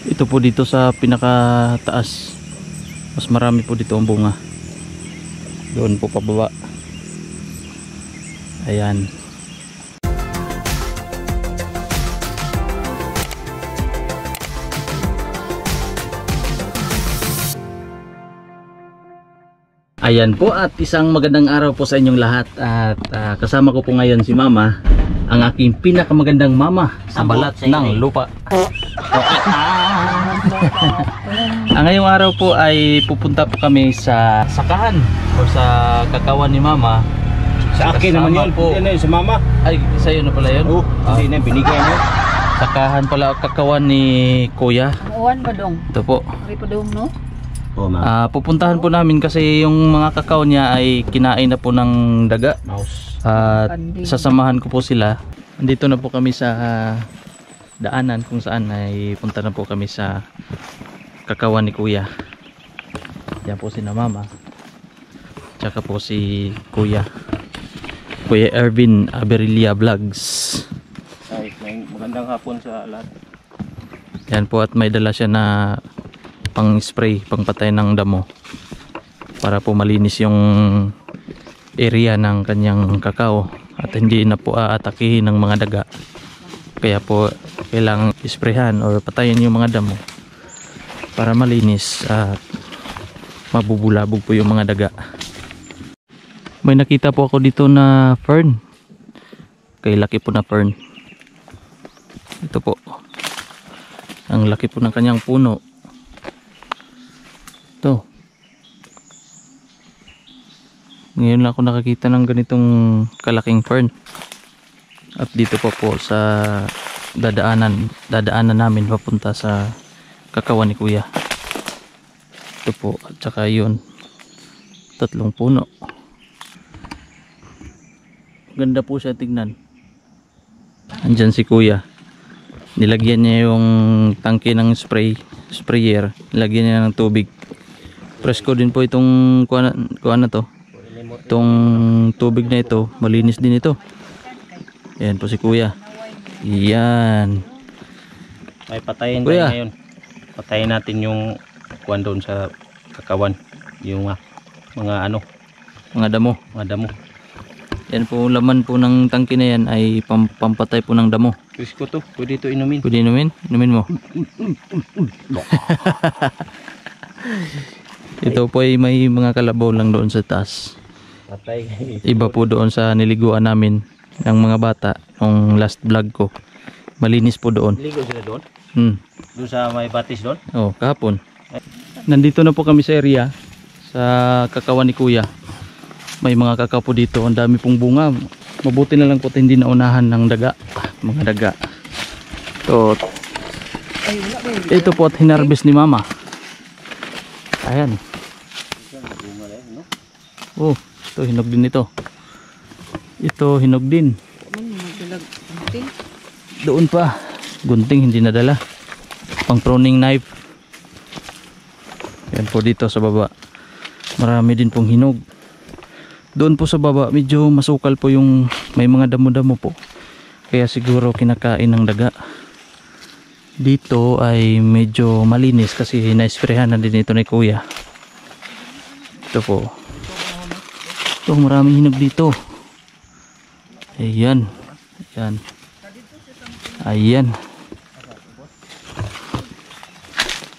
Ito po dito sa pinakataas, mas marami po dito ang bunga. Doon po pababa. Ayan. Ayan po, at isang magandang araw po sa inyong lahat. At kasama ko po ngayon si Mama, ang aking pinakamagandang mama sa balat ng lupa. Ngayong araw po ay pupunta po kami sa sakahan o sa kakawan ni Mama. Sa akin naman yun po. Ano yun, sa mama? Ay, sa'yo na pala yun? Oo, kasi na binigay mo. Sakahan pala kakawan ni Kuya. Uwan ba dong? Ito po. Ari pa dong, no? Oo, ma'am. Pupuntahan po namin kasi yung mga kakao niya ay kinain na po ng daga. Mouse. At sasamahan ko po sila. Andito na po kami sa daanan kung saan ay punta na po kami sa kakawan ni Kuya. Yan po si na Mama. Tsaka po si Kuya Ervin Aberilla Vlogs. Ay, magandang hapon sa lahat. Yan po, at may dala siya na pang spray, pang patay ng damo para po malinis yung area ng kanyang kakao at hindi na po aatakihin ng mga daga. Kaya po kailangang isprayhan or patayin yung mga damo para malinis at mabubulabog po yung mga daga. May nakita po ako dito na fern. Kay laki po na fern. Ito po. Ang laki po ng kanyang puno. Ito. Ngayon lang ako nakakita ng ganitong kalaking fern. At dito po sa dadaanan namin papunta sa kakawan ni Kuya. Ito po, at saka yun, 3 puno. Ganda po siya tignan. Andyan si Kuya. Nilagyan niya yung tangke ng sprayer. Nilagyan niya ng tubig. Presko din po itong kuha na to. Itong tubig na ito, malinis din ito. Ayan po si Kuya. Yan. Ay, patayin Kuya. tayo ngayon. Patayin natin yung kuwan doon sa kakawan. Yung mga Mga damo. Yan po, laman po ng tangke na yan ay pampatay po ng damo. Krisko to, pwede to inumin. Pwede inumin? Inumin mo. Ito po ay may mga kalabaw lang doon sa taas. Patay. Iba po doon sa niliguan namin ng mga bata nung last vlog ko. Malinis po doon. Ligo sila doon? Doon sa may batis doon? Oh, kahapon. Nandito na po kami sa area sa kakawan ni Kuya. May mga kakao po dito. Ang dami pong bunga. Mabuti na lang po hindi naunahan ng daga. Mga daga. Ito po at hinarvest ni Mama. Ayan. Oh, ito hinog din ito. Ito hinog din. Doon pa. Gunting hindi nadala. Pang pruning knife. Yan po dito sa baba. Marami din pong hinog. Doon po sa baba medyo masukal po yung may mga damo-damo po. Kaya siguro kinakain ng daga. Dito ay medyo malinis kasi na-sprayhan na din ito ni Kuya. Ito po. Ito, maraming hinog dito. Ayan. Ayan. Ayan.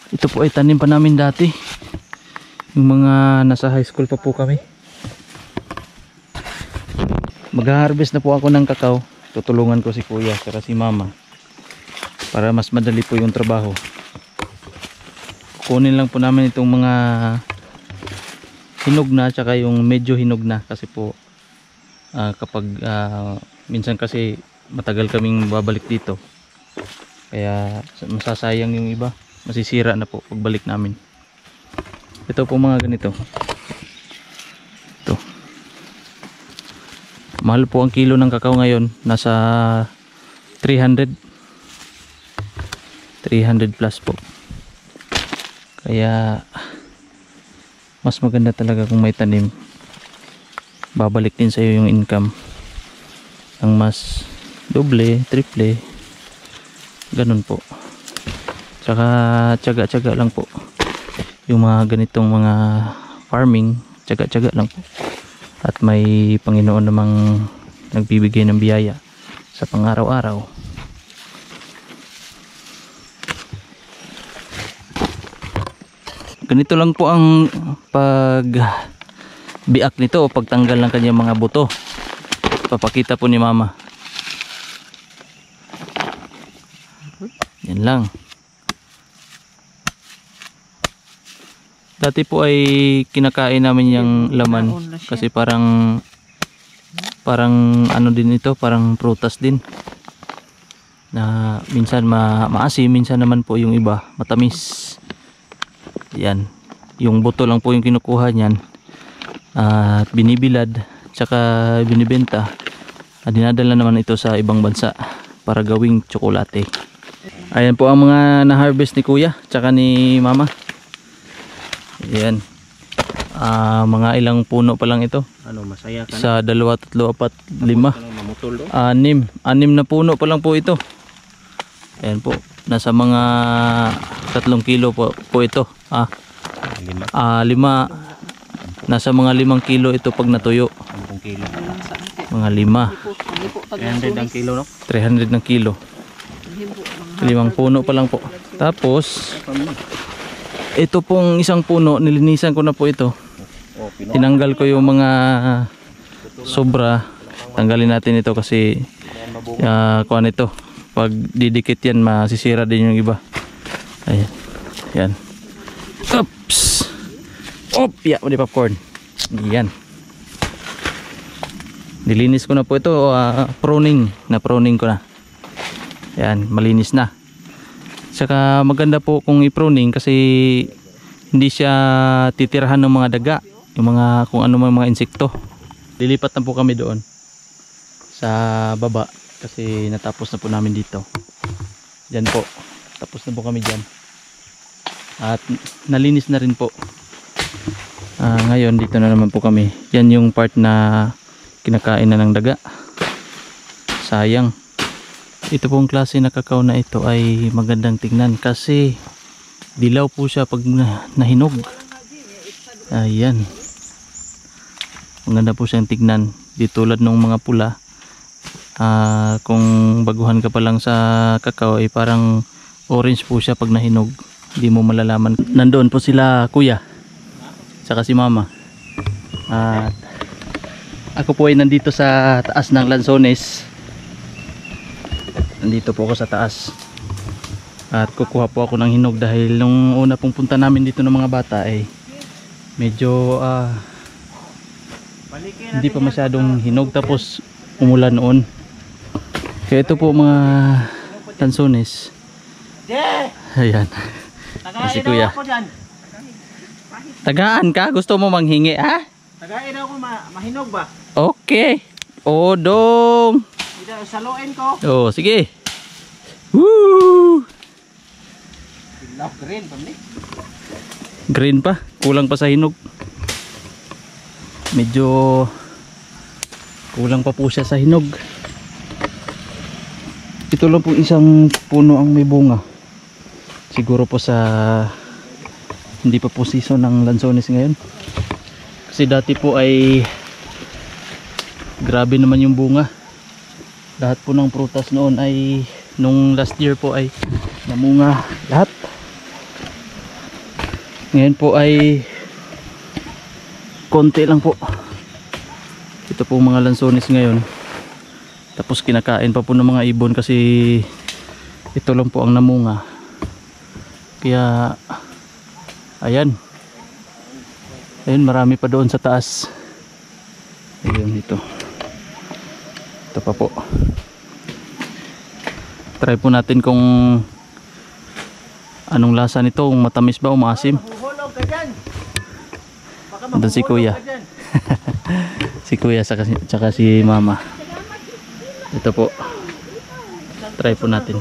Ito po ay tanim pa namin dati. Yung mga nasa high school pa po kami. Mag-harvest na po ako ng kakao. Tutulungan ko si Kuya at si Mama para mas madali po yung trabaho. Kunin lang po namin itong mga hinog na tsaka yung medyo hinog na kasi po kapag minsan kasi matagal kaming babalik dito. Kaya masasayang yung iba. Masisira na po pagbalik namin. Ito po mga ganito. Mahal po ang kilo ng kakao ngayon, nasa 300 plus po. Kaya mas maganda talaga kung may tanim. Babalik din sa iyo yung income. Ang mas doble, triple, ganun po. Tsaka tiyaga-tiyaga lang po. Yung mga ganitong mga farming, tiyaga-tiyaga lang po. At may Panginoon namang nagbibigay ng biyaya sa pang-araw-araw. Ganito lang po ang biak nito o pagtanggal ng kanyang mga buto. Papakita po ni Mama. Yan lang. Dati po ay kinakain namin yung laman kasi parang ano din ito, parang prutas din. Na minsan maasim, minsan naman po yung iba matamis. Yan. Yung buto lang po yung kinukuha niyan. At binibilad tsaka binibenta. Dinadala naman ito sa ibang bansa para gawing tsokolate. Ayan po ang mga na-harvest ni Kuya tsaka ni Mama. Ayan. Mga ilang puno pa lang ito. Ano, masaya ka na? Sa 2, 3, 4, 5, Mamutol do? 6 na puno pa lang po ito. Ayan po. Nasa mga 3 kilo po ito. 5. 5. Nasa mga 5 kilo ito pag natuyo. 10 kilo. Mga 5. 300 ang kilo, no? 300 ng kilo. 5 puno pa lang po. Tapos ito pong isang puno, nilinisan ko na po ito. Tinanggal ko yung mga sobra. Tanggalin natin ito kasi kuan ito. Pag didikit yan, masisira din yung iba. Ayan. Yan. Oops! Op! Yeah, di popcorn. Yan. Nilinis ko na po ito. Pruning. Na-pruning ko na. Yan. Malinis na. Saka maganda po kung i-pruning kasi hindi siya titirahan ng mga daga. Yung mga kung ano mga insekto. Lilipat na po kami doon sa baba kasi natapos na po namin dito. Diyan po. Tapos na po kami dyan. At nalinis na rin po. Ngayon dito na naman po kami. Yan yung part na kinakain na ng daga. Sayang. Ito pong klase na kakao na ito ay magandang tingnan kasi dilaw po siya pag nahinog. Ayan. Maganda po siyang tignan. Di tulad ng mga pula. Kung baguhan ka pa lang sa kakao ay parang orange po siya pag nahinog. Hindi mo malalaman. Nandoon po sila Kuya saka si Mama. At ako po ay nandito sa taas ng Lanzones. Nandito po ako sa taas. At kukuha po ako ng hinog dahil nung una pong punta namin dito ng mga bata ay medyo hindi pa masyadong hinog tapos umulan noon. Kaya ito po mga Lanzones. Ayan. Si Kuya. Tagaan ka? Gusto mo manghingi ha? Tagain ako mahinog ba? Okay. Odong. Saluin ko. Oh, sige. Woo! Green pa ni. Green pa. Kulang pa sa hinog. Medyo kulang pa po siya sa hinog. Ito lang po isang puno ang may bunga. Siguro po sa hindi pa po season ng Lanzones ngayon. Kasi dati po ay grabe naman yung bunga. Lahat po ng prutas noon ay nung last year po ay namunga lahat. Ngayon po ay konti lang po. Ito po mga Lanzones ngayon. Tapos kinakain pa po ng mga ibon kasi ito lang po ang namunga. Kaya ayan. Ayun, marami pa doon sa taas. Ayun, ito. Ito pa po. Try po natin kung anong lasa nito, kung matamis ba o maasim. Doon si Kuya. Si Kuya saka si Mama. Ito po. Try po natin.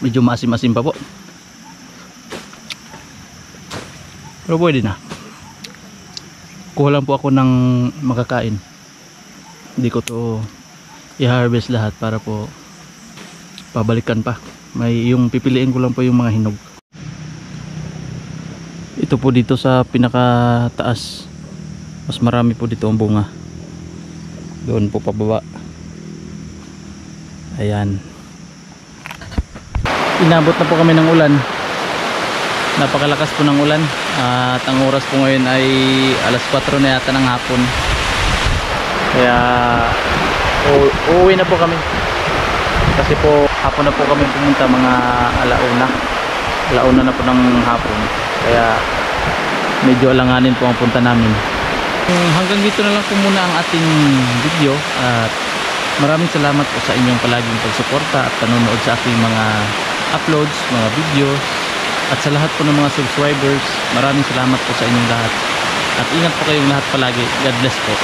Medyo maasim-asim pa po. Pero pwede na. kuha lang po ako ng makakain. Hindi ko to i-harvest lahat para po pabalikan pa. May yung pipiliin ko lang po yung mga hinog. Ito po dito sa pinakataas, mas marami po dito ang bunga. Doon po pababa. Ayan. Inabot na po kami ng ulan. Napakalakas po ng ulan. At ang oras po ngayon ay alas 4 na yata ng hapon. Kaya uuwi na po kami. Kasi po hapon na po kami pumunta, mga alauna. Alauna na po ng hapon. Kaya medyo alanganin po ang punta namin. Hanggang dito na lang po muna ang ating video. At maraming salamat po sa inyong palaging pagsuporta at panonood sa aking mga uploads, mga videos. At sa lahat po ng mga subscribers, maraming salamat po sa inyong lahat. At ingat po kayong lahat palagi. God bless po.